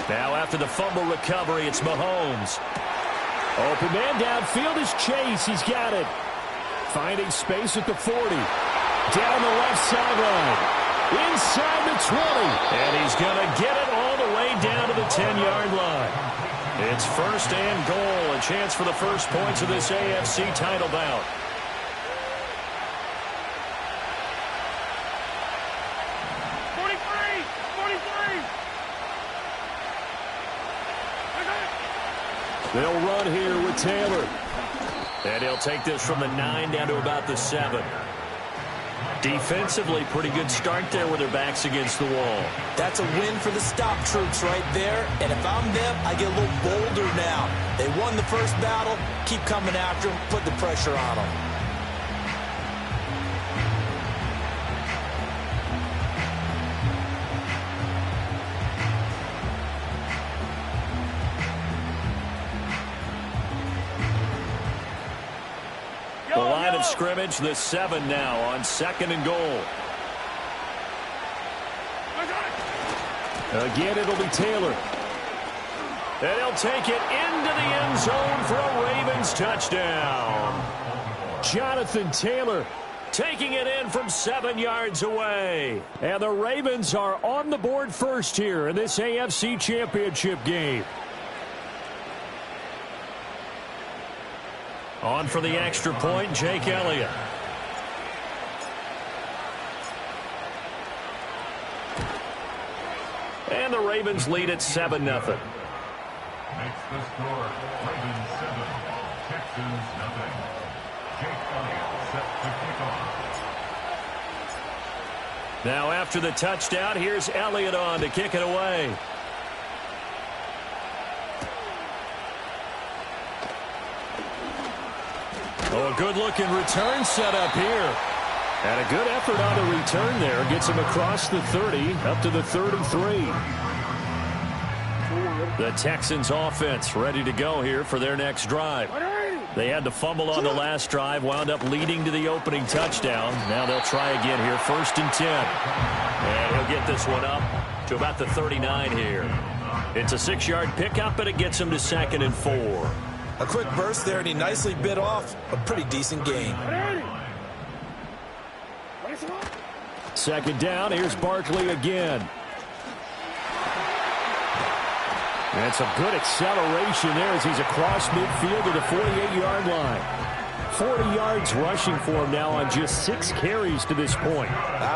Now after the fumble recovery, it's Mahomes. Open man downfield is Chase. He's got it. Finding space at the 40. Down the left sideline. Inside the 20. And he's going to get it all the way down to the 10-yard line. It's first and goal. A chance for the first points of this AFC title bout. They'll run here with Taylor. And he'll take this from the 9 down to about the 7. Defensively, pretty good start there with their backs against the wall. That's a win for the stop troops right there. And if I'm them, I get a little bolder now. They won the first battle. Keep coming after them. Put the pressure on them. The line of scrimmage, the 7 now on 2nd and goal. Again, it'll be Taylor. And he'll take it into the end zone for a Ravens touchdown. Jonathan Taylor taking it in from 7 yards away. And the Ravens are on the board first here in this AFC Championship game. On for the extra point, Jake Elliott. And the Ravens lead at 7-0. Makes the score Ravens 7, Texans 0. Jake Elliott set to kick off. Now after the touchdown, here's Elliott on to kick it away. Oh, a good-looking return set up here. And a good effort on the return there. Gets him across the 30, up to the 33. The Texans offense ready to go here for their next drive. They had the fumble on the last drive, wound up leading to the opening touchdown. Now they'll try again here, 1st and 10. And he'll get this one up to about the 39 here. It's a 6-yard pickup, and it gets him to 2nd and 4. A quick burst there, and he nicely bit off a pretty decent gain. 2nd down, here's Barkley again. And some good acceleration there as he's across midfield to the 48-yard line. 40 yards rushing for him now on just 6 carries to this point.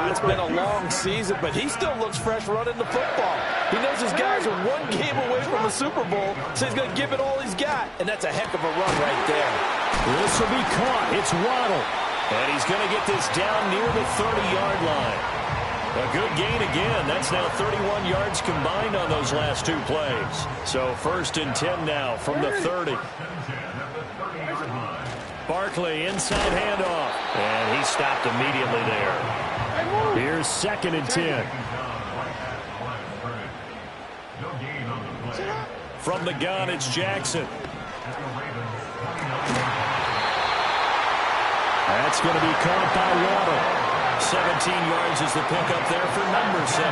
It's been a long season, but he still looks fresh running the football. He knows his guys are 1 game away from the Super Bowl, so he's going to give it all he's got, and that's a heck of a run right there. This will be caught. It's Waddle. And he's going to get this down near the 30-yard line. A good gain again. That's now 31 yards combined on those last 2 plays. So 1st and 10 now from the 30. Barkley, inside handoff. And he stopped immediately there. Here's 2nd and 10. From the gun, it's Jackson. That's going to be caught by Waddle. 17 yards is the pickup there for number 17.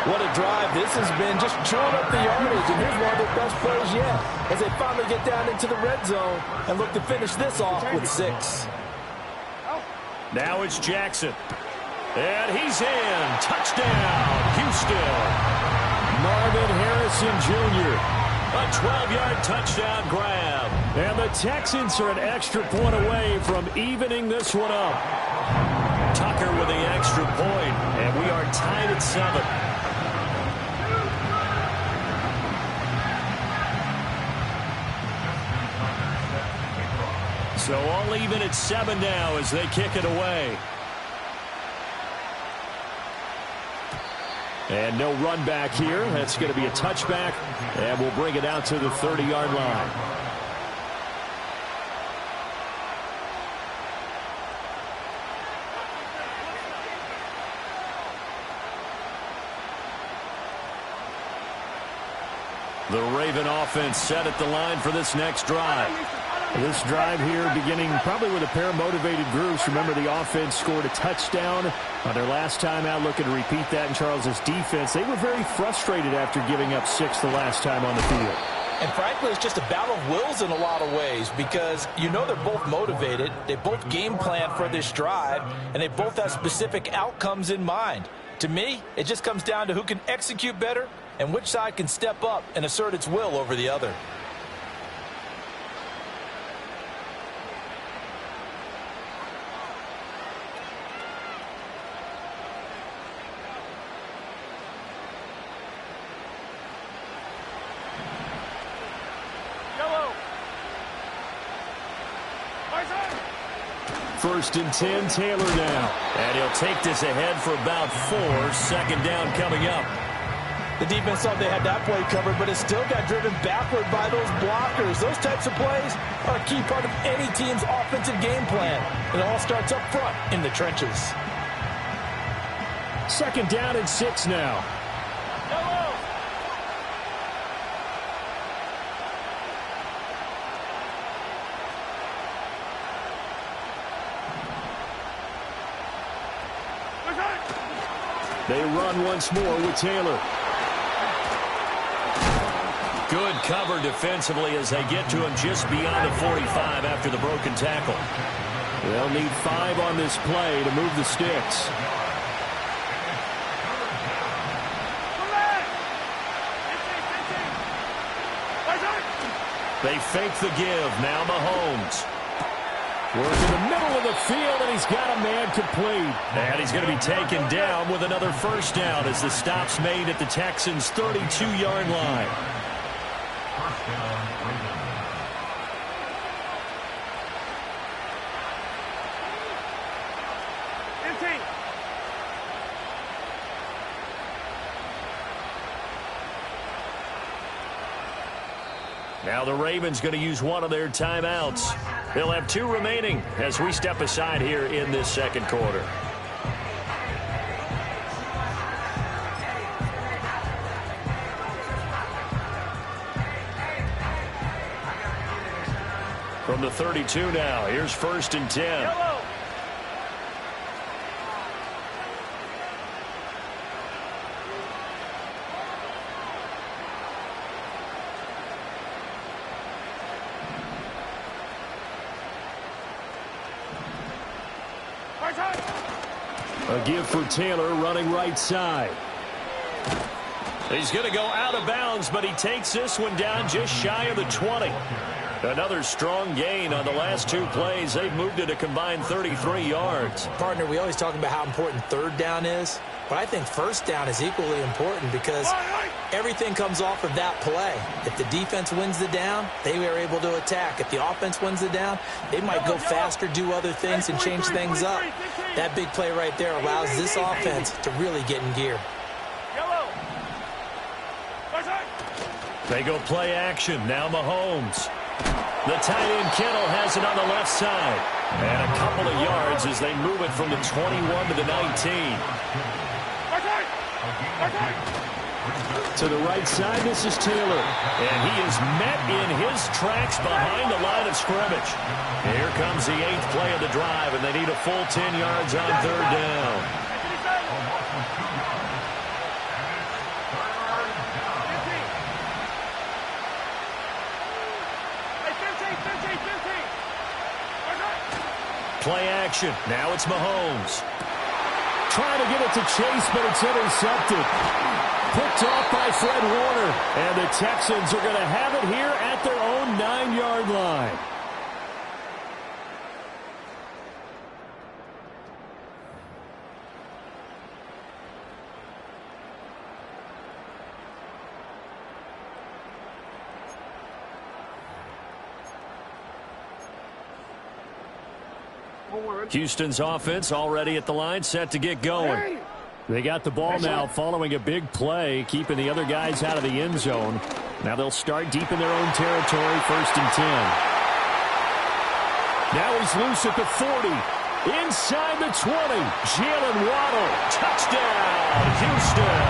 What a drive this has been, just chewing up the yardage, and here's one of their best plays yet as they finally get down into the red zone and look to finish this off with 6. Now it's Jackson. And he's in. Touchdown, Houston. Marvin Harrison Jr. A 12-yard touchdown grab. And the Texans are an extra point away from evening this one up. Tucker with the extra point, and we are tied at 7. So all even at 7 now as they kick it away. And no run back here. That's going to be a touchback, and we'll bring it out to the 30-yard line. The Raven offense set at the line for this next drive. This drive here beginning probably with a pair of motivated groups. Remember, the offense scored a touchdown on their last time out, looking to repeat that in Charles's defense. They were very frustrated after giving up 6 the last time on the field. And frankly, it's just a battle of wills in a lot of ways because you know they're both motivated. They both game plan for this drive, and they both have specific outcomes in mind. To me, it just comes down to who can execute better and which side can step up and assert its will over the other. First and 10, Taylor now. And he'll take this ahead for about 4. Second down coming up. The defense thought they had that play covered, but it still got driven backward by those blockers. Those types of plays are a key part of any team's offensive game plan. It all starts up front in the trenches. Second down and 6 now. They run once more with Taylor. Good cover defensively as they get to him just beyond the 45 after the broken tackle. They'll need 5 on this play to move the sticks. They fake the give. Now Mahomes. Work in the middle of the field, and he's got a man complete. And he's going to be taken down with another first down as the stop's made at the Texans' 32-yard line. First down, Ravens. Now the Ravens going to use one of their timeouts. They'll have 2 remaining as we step aside here in this second quarter. From the 32 now, here's first and 10. A give for Taylor running right side. He's going to go out of bounds, but he takes this one down just shy of the 20. Another strong gain on the last 2 plays. They've moved it a combined 33 yards. Partner, we always talk about how important third down is, but I think first down is equally important because everything comes off of that play. If the defense wins the down, they are able to attack. If the offense wins the down, they might go faster, do other things, and change things up. That big play right there allows this offense to really get in gear. They go play action. Now Mahomes. The tight end Kittle has it on the left side. And a couple of yards as they move it from the 21 to the 19. To the right side, this is Taylor. And he is met in his tracks behind the line of scrimmage. Here comes the 8th play of the drive, and they need a full 10 yards on third down. Play action. Now it's Mahomes. Trying to get it to Chase, but it's intercepted. Picked off by Fred Warner. And the Texans are going to have it here at their own 9-yard line. Houston's offense already at the line, set to get going. They got the ball now following a big play, keeping the other guys out of the end zone. Now they'll start deep in their own territory, first and 10. Now he's loose at the 40. Inside the 20. Jalen Waddle. Touchdown, Houston.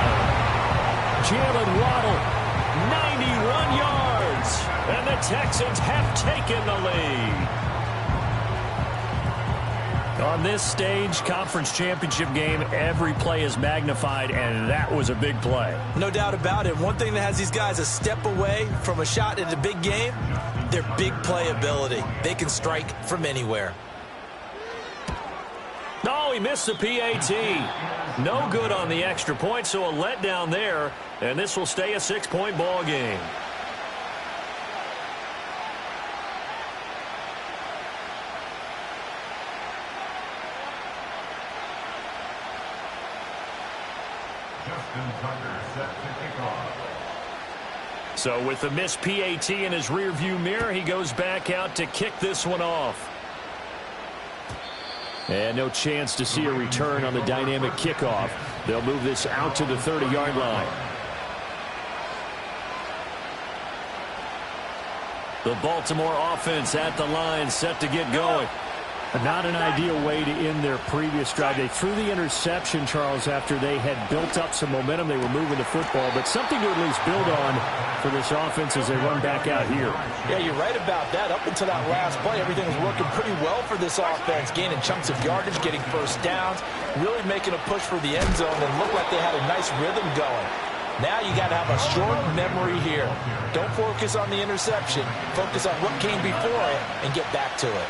Jalen Waddle, 91 yards. And the Texans have taken the lead. On this stage, conference championship game, every play is magnified, and that was a big play. No doubt about it. One thing that has these guys a step away from a shot in the big game, their big play ability. They can strike from anywhere. No, he missed the PAT. No good on the extra point, so a letdown there, and this will stay a 6-point ball game. So with the missed PAT in his rearview mirror, he goes back out to kick this one off. And no chance to see a return on the dynamic kickoff. They'll move this out to the 30-yard line. The Baltimore offense at the line, set to get going. Not an ideal way to end their previous drive. They threw the interception, Charles, after they had built up some momentum. They were moving the football, but something to at least build on for this offense as they run back out here. Yeah, you're right about that. Up until that last play, everything was working pretty well for this offense, gaining chunks of yardage, getting first downs, really making a push for the end zone, and looked like they had a nice rhythm going. Now you got to have a short memory here. Don't focus on the interception. Focus on what came before it and get back to it.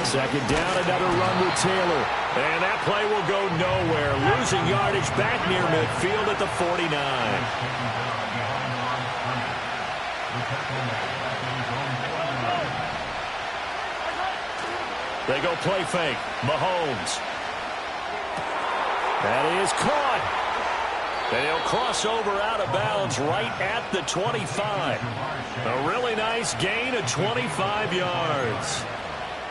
Second down, another run with Taylor. And that play will go nowhere. Losing yardage back near midfield at the 49. They go play fake. Mahomes. That is caught. And he'll cross over out of bounds right at the 25. A really nice gain of 25 yards.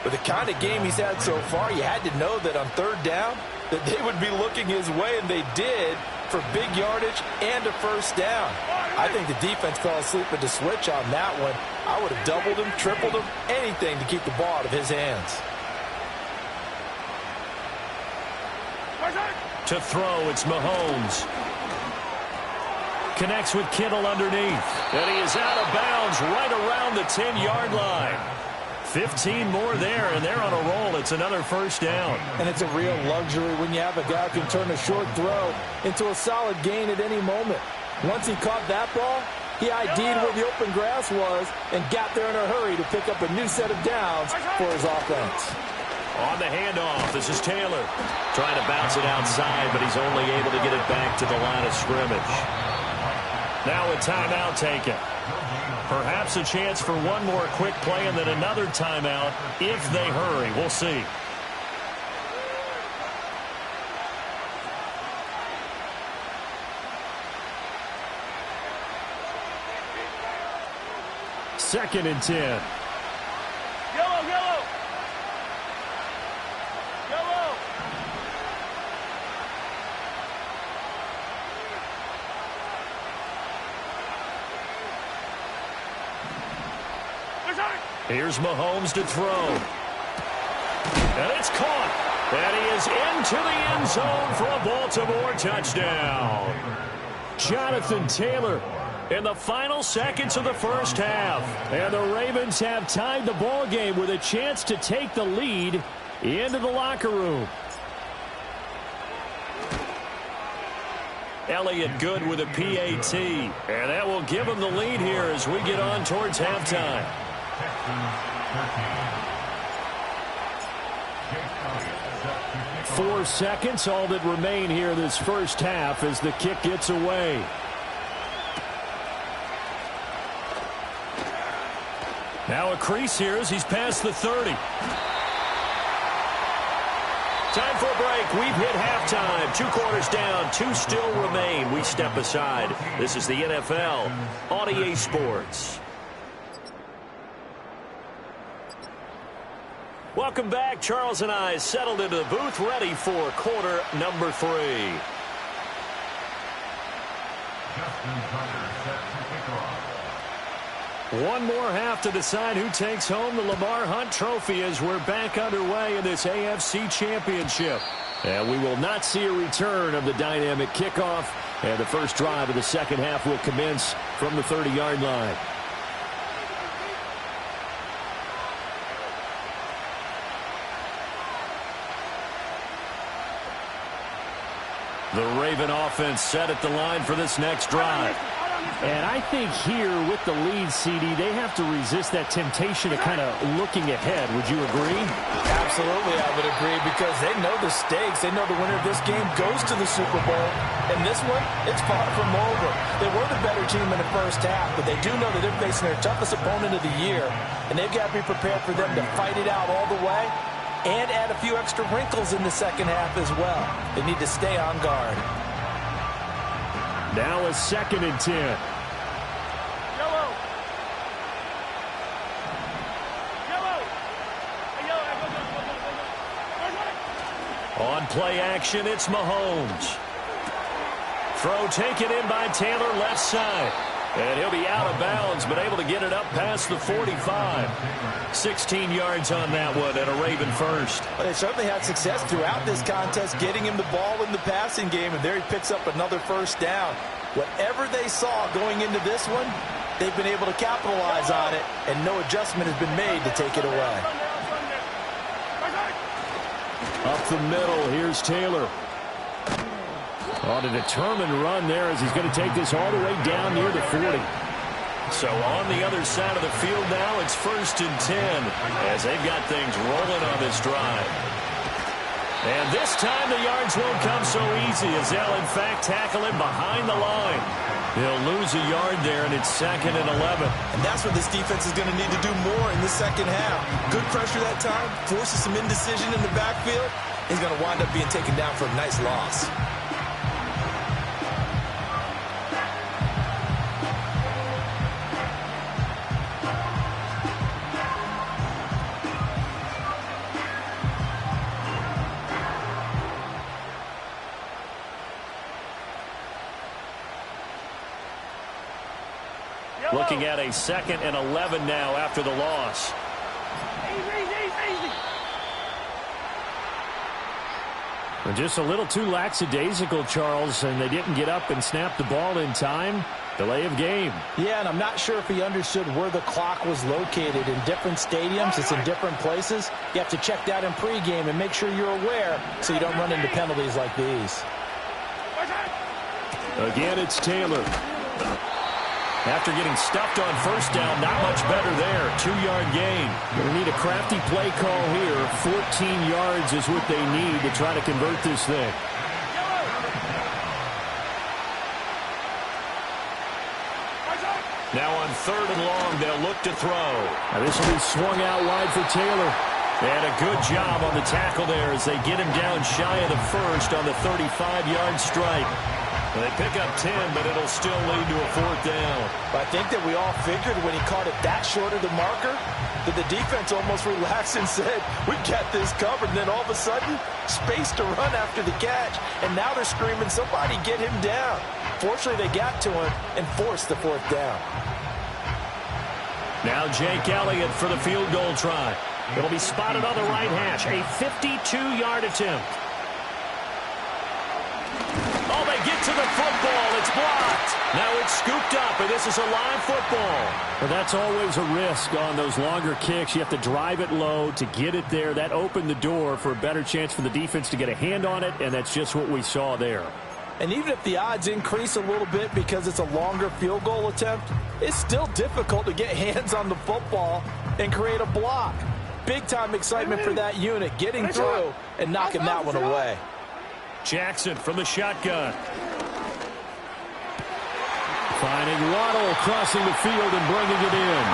With the kind of game he's had so far, you had to know that on third down that they would be looking his way, and they did, for big yardage and a first down. I think the defense fell asleep at the switch on that one. I would have doubled him, tripled him, anything to keep the ball out of his hands. To throw, it's Mahomes. Connects with Kittle underneath. And he is out of bounds right around the 10-yard line. 15 more there, and they're on a roll. It's another first down. And it's a real luxury when you have a guy who can turn a short throw into a solid gain at any moment. Once he caught that ball, he ID'd where the open grass was and got there in a hurry to pick up a new set of downs for his offense. On the handoff, this is Taylor. Trying to bounce it outside, but he's only able to get it back to the line of scrimmage. Now a timeout taken. Perhaps a chance for one more quick play and then another timeout if they hurry. We'll see. Second and 10. Yellow, yellow. Yellow. Here's Mahomes to throw. And it's caught. And he is into the end zone for a Baltimore touchdown. Jonathan Taylor in the final seconds of the first half. And the Ravens have tied the ball game with a chance to take the lead into the locker room. Elliott good with a PAT. And that will give him the lead here as we get on towards halftime. 4 seconds, all that remain here this first half as the kick gets away. Now a crease here as he's past the 30. Time for a break. We've hit halftime. 2 quarters down, 2 still remain. We step aside. This is the NFL on EA Sports. Welcome back. Charles and I settled into the booth, ready for quarter number 3. One more half to decide who takes home the Lamar Hunt Trophy as we're back underway in this AFC Championship. And we will not see a return of the dynamic kickoff, and the first drive of the second half will commence from the 30-yard line. The Raven offense set at the line for this next drive. And I think here with the lead, CD, they have to resist that temptation of kind of looking ahead. Would you agree? Absolutely, I would agree, because they know the stakes. They know the winner of this game goes to the Super Bowl. And this one, it's far from over. They were the better team in the first half, but they do know that they're facing their toughest opponent of the year. And they've got to be prepared for them to fight it out all the way and add a few extra wrinkles in the second half as well. They need to stay on guard. Now a 2nd and 10. On play action, it's Mahomes. Throw taken in by Taylor, left side. And he'll be out of bounds, but able to get it up past the 45. 16 yards on that one, and a Raven first. Well, they certainly had success throughout this contest, getting him the ball in the passing game, and there he picks up another first down. Whatever they saw going into this one, they've been able to capitalize on it, and no adjustment has been made to take it away. Up the middle, here's Taylor. On a determined run there as he's going to take this all the way down near the 40. So on the other side of the field now, it's 1st and 10 as they've got things rolling on this drive. And this time the yards won't come so easy as they'll in fact tackle him behind the line. He'll lose a yard there, and it's 2nd and 11. And that's what this defense is going to need to do more in the second half. Good pressure that time, forces some indecision in the backfield. He's going to wind up being taken down for a nice loss. Looking at a 2nd and 11 now after the loss. And just a little too lackadaisical, Charles, and they didn't get up and snap the ball in time. Delay of game. Yeah, and I'm not sure if he understood where the clock was located. In different stadiums, it's in different places. You have to check that in pregame and make sure you're aware so you don't run into penalties like these. Again, it's Taylor. After getting stuffed on first down, not much better there. 2-yard gain. Going to need a crafty play call here. 14 yards is what they need to try to convert this thing. Now on 3rd and long, they'll look to throw. Now this will be swung out wide for Taylor. And a good job on the tackle there as they get him down shy of the first on the 35-yard strike. They pick up 10, but it'll still lead to a 4th down. But I think that we all figured when he caught it that short of the marker that the defense almost relaxed and said, we got this covered. And then all of a sudden, space to run after the catch. And now they're screaming, somebody get him down. Fortunately, they got to him and forced the 4th down. Now Jake Elliott for the field goal try. It'll be spotted on the right hash. A 52-yard attempt. Oh, they get to the football. It's blocked. Now it's scooped up, and this is a live football. Well, that's always a risk on those longer kicks. You have to drive it low to get it there. That opened the door for a better chance for the defense to get a hand on it, and that's just what we saw there. And even if the odds increase a little bit because it's a longer field goal attempt, it's still difficult to get hands on the football and create a block. Big-time excitement for that unit, getting through and knocking that one away. Jackson from the shotgun. Finding Waddle crossing the field and bringing it in.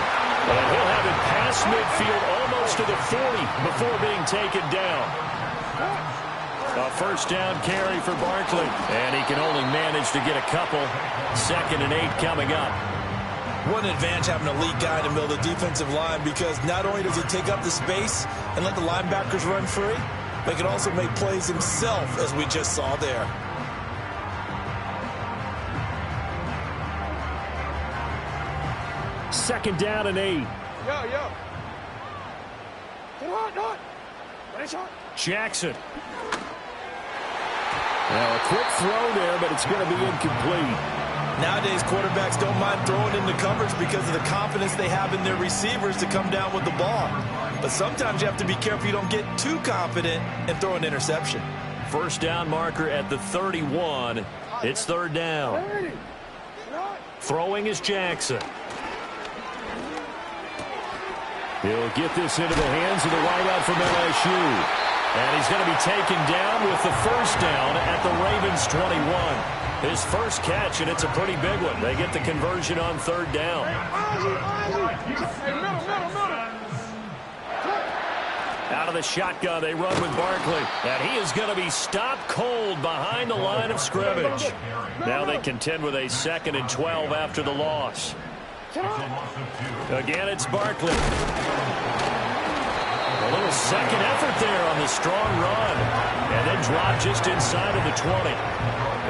And he'll have it past midfield almost to the 40 before being taken down. A 1st down carry for Barkley. And he can only manage to get a couple. 2nd and 8 coming up. What an advantage having an elite guy in the middle of the defensive line, because not only does he take up the space and let the linebackers run free, but he can also make plays himself, as we just saw there. Second down and 8. Yo. Jackson. Now a quick throw there, but it's going to be incomplete. Nowadays, quarterbacks don't mind throwing into coverage because of the confidence they have in their receivers to come down with the ball. But sometimes you have to be careful you don't get too confident and throw an interception. First down marker at the 31. It's third down. Throwing is Jackson. He'll get this into the hands of the wideout from LSU. And he's going to be taken down with the first down at the Ravens 21. His first catch, and it's a pretty big one. They get the conversion on third down. Out of the shotgun, they run with Barkley. And he is going to be stopped cold behind the line of scrimmage. Now they contend with a 2nd and 12 after the loss. Again, it's Barkley. A little second effort there on the strong run. And then drop just inside of the 20.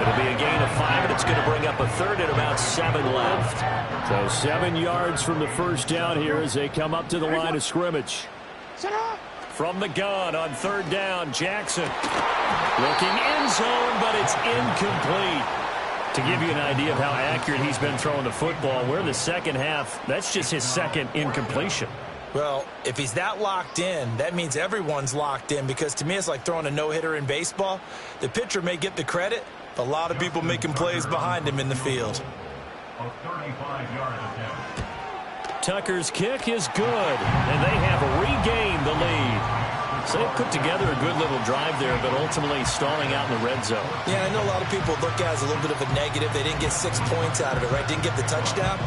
It'll be a gain of 5, and it's going to bring up a third and about 7 left. So 7 yards from the first down here as they come up to the line of scrimmage. From the gun on third down, Jackson. Looking end zone, but it's incomplete. To give you an idea of how accurate he's been throwing the football, we're in the second half. That's just his second incompletion. Well, if he's that locked in, that means everyone's locked in, because to me it's like throwing a no-hitter in baseball. The pitcher may get the credit, but a lot of people making plays behind him in the field. A 35-yard attempt. Tucker's kick is good, and they have regained the lead. So they put together a good little drive there, but ultimately stalling out in the red zone. Yeah, I know a lot of people look at it as a little bit of a negative. They didn't get 6 points out of it, right? Didn't get the touchdown.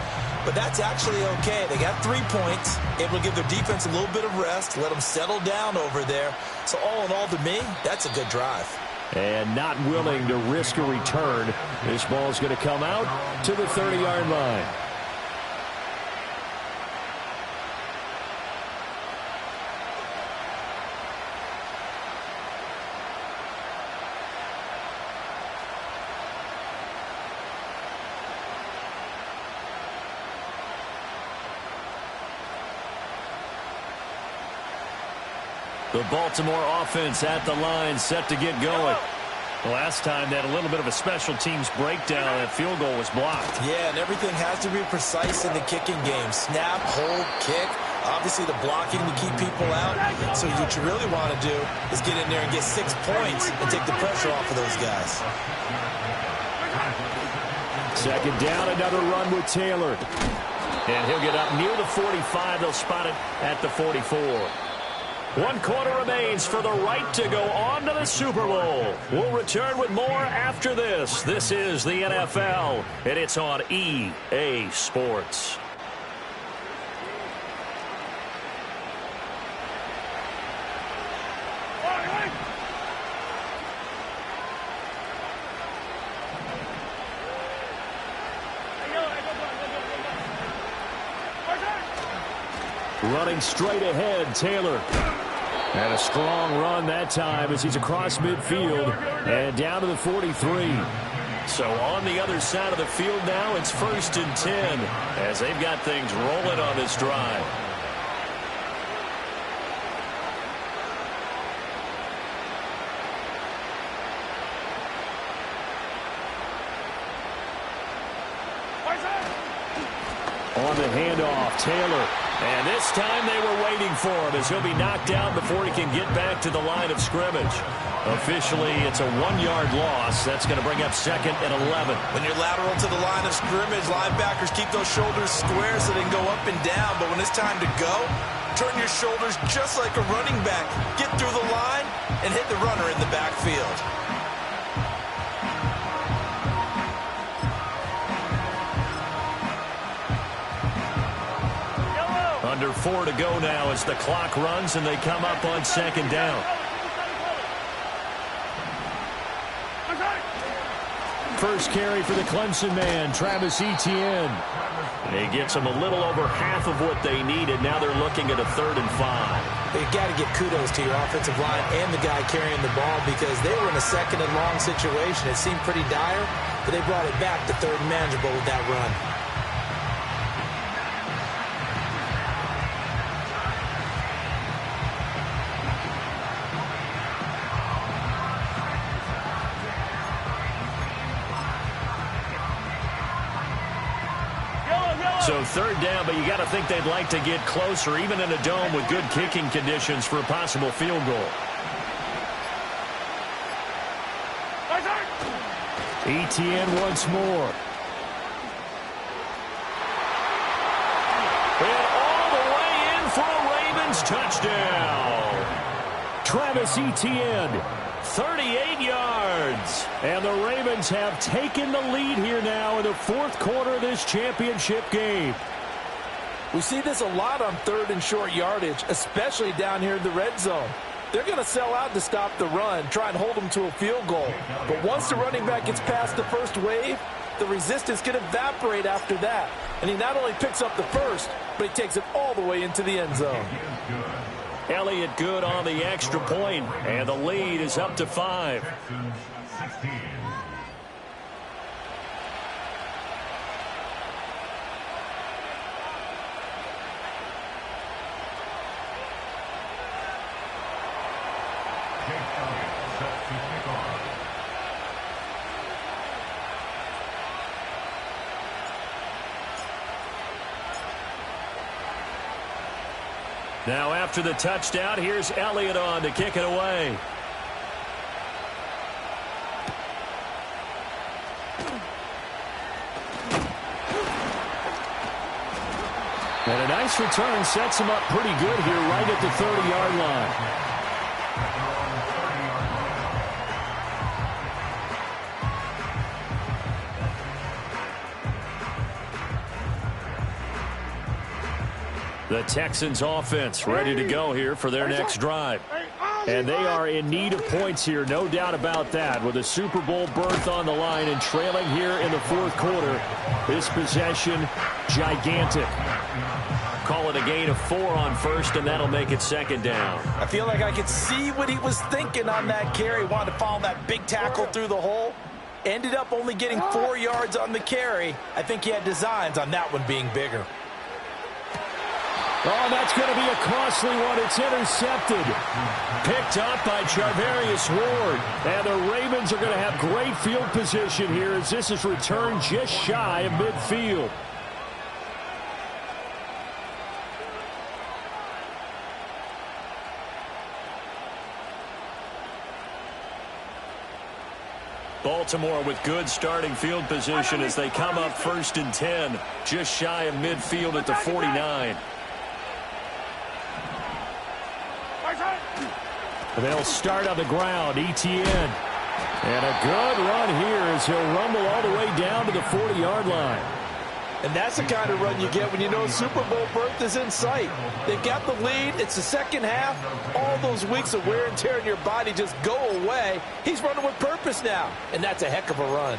But that's actually okay. They got 3 points, able to give their defense a little bit of rest, let them settle down over there. So all in all, to me, that's a good drive. And not willing to risk a return. This ball is going to come out to the 30-yard line. The Baltimore offense at the line, set to get going. The last time they had a little bit of a special teams breakdown. That field goal was blocked. Yeah, and everything has to be precise in the kicking game. Snap, hold, kick. Obviously the blocking to keep people out. So what you really want to do is get in there and get 6 points and take the pressure off of those guys. Second down, another run with Taylor. And he'll get up near the 45. They'll spot it at the 44. 1 quarter remains for the right to go on to the Super Bowl. We'll return with more after this. This is the NFL, and it's on EA Sports. Running straight ahead, Taylor. And a strong run that time as he's across midfield and down to the 43. So on the other side of the field now, it's 1st and 10 as they've got things rolling on this drive. On the handoff, Taylor. And this time they were waiting for him as he'll be knocked down before he can get back to the line of scrimmage. Officially, it's a 1-yard loss. That's going to bring up 2nd and 11. When you're lateral to the line of scrimmage, linebackers keep those shoulders square so they can go up and down. But when it's time to go, turn your shoulders just like a running back. Get through the line and hit the runner in the backfield. Under 4 to go now as the clock runs and they come up on 2nd down. First carry for the Clemson man, Travis Etienne. He gets them a little over half of what they needed. Now they're looking at a 3rd and 5. You've got to give kudos to your offensive line and the guy carrying the ball, because they were in a 2nd and long situation. It seemed pretty dire, but they brought it back to 3rd and manageable with that run. So 3rd down, but you got to think they'd like to get closer, even in a dome with good kicking conditions for a possible field goal. Etienne once more. And all the way in for a Ravens touchdown. Travis Etienne. 38 yards. And the Ravens have taken the lead here now in the fourth quarter of this championship game. We see this a lot on third and short yardage, especially down here in the red zone. They're going to sell out to stop the run, try and hold them to a field goal. But once the running back gets past the first wave, the resistance can evaporate after that. And he not only picks up the first, but he takes it all the way into the end zone. Elliott good on the extra point, and the lead is up to 5. Texans 16. Jake Elliott set to kick off. Now after the touchdown, here's Elliott on to kick it away. And a nice return sets him up pretty good here right at the 30-yard line. The Texans offense ready to go here for their next drive. And they are in need of points here, no doubt about that. With a Super Bowl berth on the line and trailing here in the fourth quarter, this possession gigantic. Call it a gain of 4 on first, and that'll make it second down. I feel like I could see what he was thinking on that carry. Wanted to follow that big tackle through the hole. Ended up only getting 4 yards on the carry. I think he had designs on that one being bigger. Oh, that's going to be a costly one. It's intercepted. Picked up by Charvarius Ward. And the Ravens are going to have great field position here as this is returned just shy of midfield. Baltimore with good starting field position as they come up 1st and 10, just shy of midfield at the 49. They'll start on the ground. Etienne. And a good run here as he'll rumble all the way down to the 40-yard line. And that's the kind of run you get when you know Super Bowl berth is in sight. They've got the lead. It's the second half. All those weeks of wear and tear in your body just go away. He's running with purpose now, and that's a heck of a run.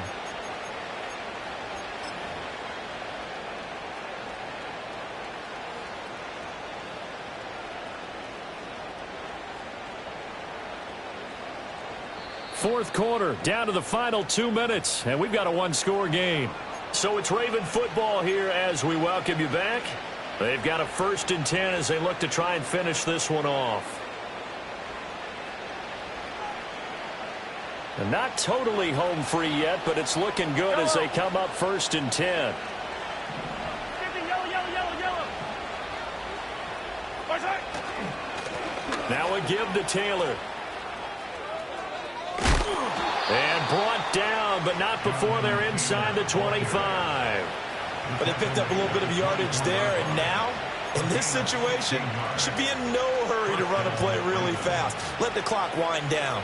Fourth quarter, down to the final 2 minutes, and we've got a one-score game. So it's Raven football here as we welcome you back. They've got a 1st and 10 as they look to try and finish this one off. And not totally home free yet, but it's looking good as they come up 1st and 10. Now a give to Taylor. And brought down, but not before they're inside the 25. But they picked up a little bit of yardage there, and now, in this situation, should be in no hurry to run a play really fast. Let the clock wind down.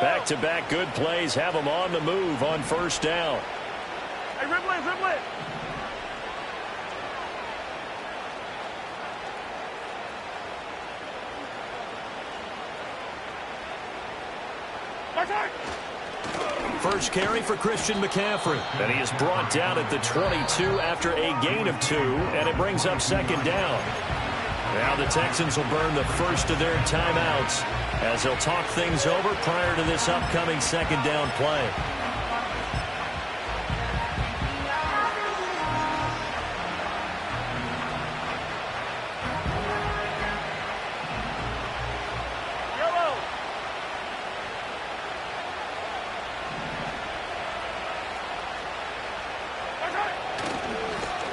Back-to-back good plays have them on the move on 1st down. Hey, dribble it, dribble it. First carry for Christian McCaffrey. And he is brought down at the 22 after a gain of 2, and it brings up 2nd down. Now the Texans will burn the first of their timeouts as they'll talk things over prior to this upcoming 2nd down play.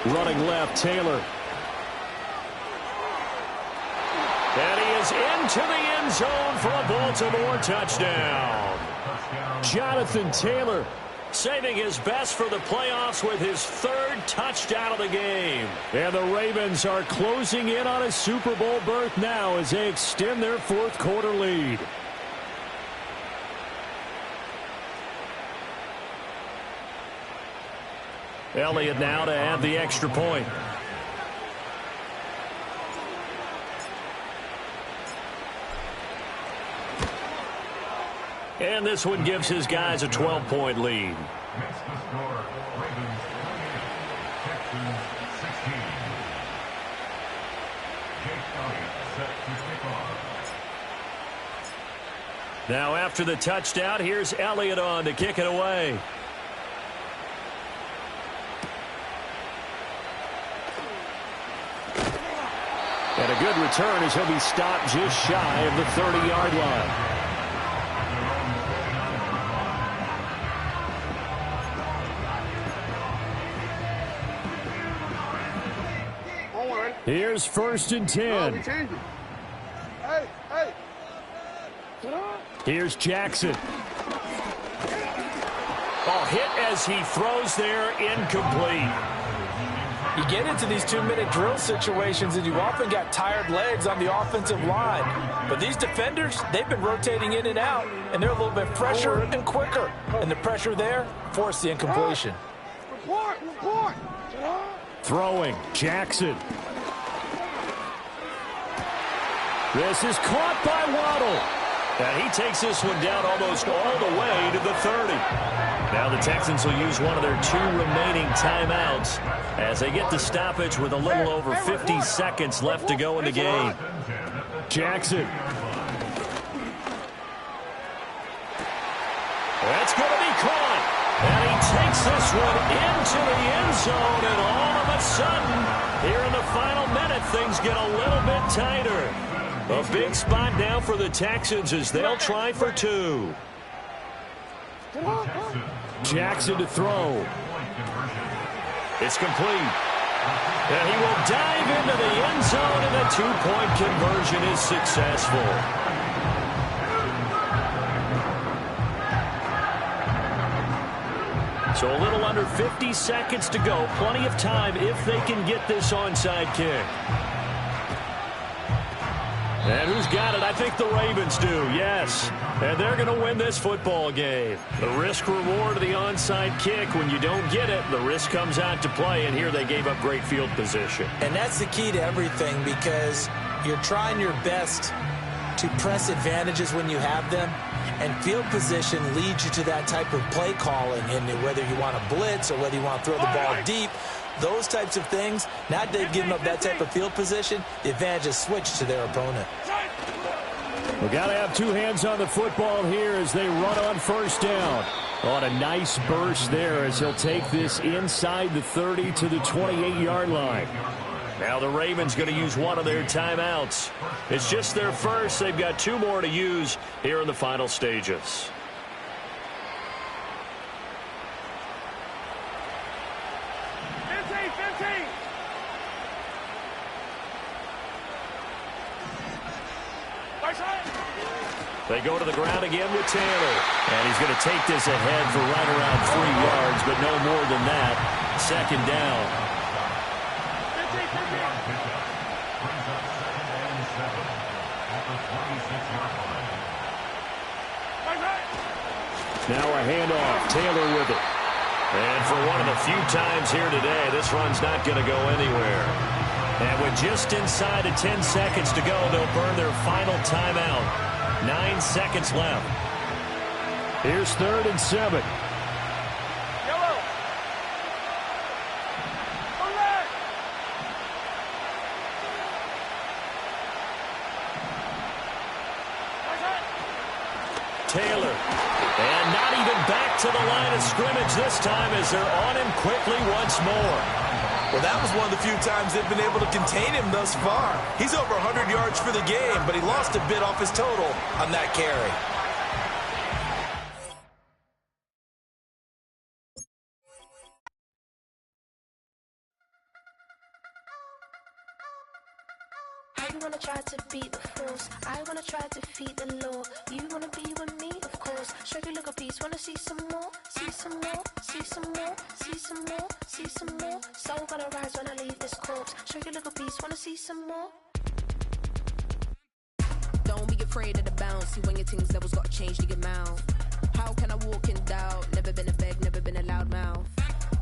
Running left, Taylor. goes into the end zone for a Baltimore touchdown. Jonathan Taylor saving his best for the playoffs with his third touchdown of the game. And the Ravens are closing in on a Super Bowl berth now as they extend their fourth quarter lead. Elliott now to add the extra point. And this one gives his guys a 12-point lead. Makes the score. Ravens 28, Texans 16. Jake Elliott set to kick off. Now after the touchdown, here's Elliott on to kick it away. And a good return as he'll be stopped just shy of the 30-yard line. Here's 1st and 10. Here's Jackson. Oh, hit as he throws there, incomplete. You get into these 2-minute drill situations and you often got tired legs on the offensive line. But these defenders, they've been rotating in and out, and they're a little bit fresher and quicker. And the pressure there forced the incompletion. Throwing, Jackson. This is caught by Waddle. And he takes this one down almost all the way to the 30. Now the Texans will use one of their 2 remaining timeouts as they get the stoppage with a little over 50 seconds left to go in the game. Jackson. That's going to be caught. And he takes this one into the end zone, and all of a sudden, here in the final minute, things get a little bit tighter. A big spot now for the Texans as they'll try for 2. Jackson to throw. It's complete. And he will dive into the end zone, and the 2-point conversion is successful. So a little under 50 seconds to go. Plenty of time if they can get this onside kick. And who's got it? I think the Ravens do, yes. And they're going to win this football game. The risk-reward of the onside kick, when you don't get it, the risk comes out to play, and here they gave up great field position. And that's the key to everything, because you're trying your best to press advantages when you have them, and field position leads you to that type of play calling, and whether you want to blitz or whether you want to throw the ball deep, those types of things. Now that they've given up that type of field position, the advantage is switched to their opponent. We've got to have 2 hands on the football here as they run on 1st down. On a nice burst there as he'll take this inside the 30 to the 28-yard line. Now the Ravens going to use one of their timeouts. It's just their first. They've got 2 more to use here in the final stages. They go to the ground again with Taylor. And he's going to take this ahead for right around 3 yards, but no more than that. 2nd down. Now a handoff. Taylor with it. And for one of the few times here today, this run's not going to go anywhere. And with just inside of 10 seconds to go, they'll burn their final timeout. 9 seconds left. Here's 3rd and 7. Taylor. And not even back to the line of scrimmage this time as they're on him quickly once more. Well, that was one of the few times they've been able to contain him thus far. He's over 100 yards for the game, but he lost a bit off his total on that carry. You wanna try to beat the force, I wanna try to defeat the law. You wanna be with me, of course. Show you look a piece, wanna see some more, see some more, see some more, see some more, see some more. Soul gonna rise when I leave this corpse. Show you look a piece, wanna see some more. Don't be afraid of the bounce. See when your things levels got to change to your mouth. How can I walk in doubt? Never been a beg, never been a loud mouth.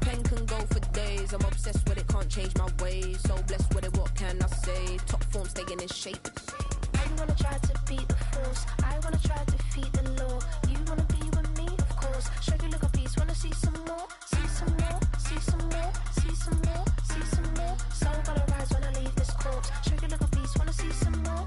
Pen can go for days. I'm obsessed with it, can't change my ways. So blessed with it, what can I say? Top form staying in shape. You wanna try to beat the force, I wanna try to defeat the law. You wanna be with me, of course. Show you look a piece, wanna see some more, see some more, see some more, see some more, see some more. Soul gonna rise when I leave this corpse. Show you look a piece, wanna see some more.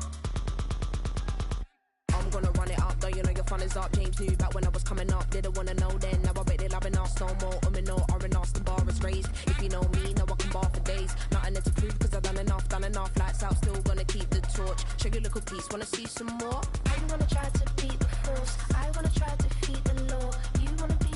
I'm gonna run it up, though you know your fun is up. James knew back when I was coming up, didn't wanna know then. Now I bet they loving us no more. No R&R's, the bar is raised. If you know me, now I can bar for days. Nothing there to prove, cause I've done enough. Lights out, still gonna keep the torch. Show you little piece, wanna see some more? You wanna try to beat the force, I wanna try to defeat the law. You wanna be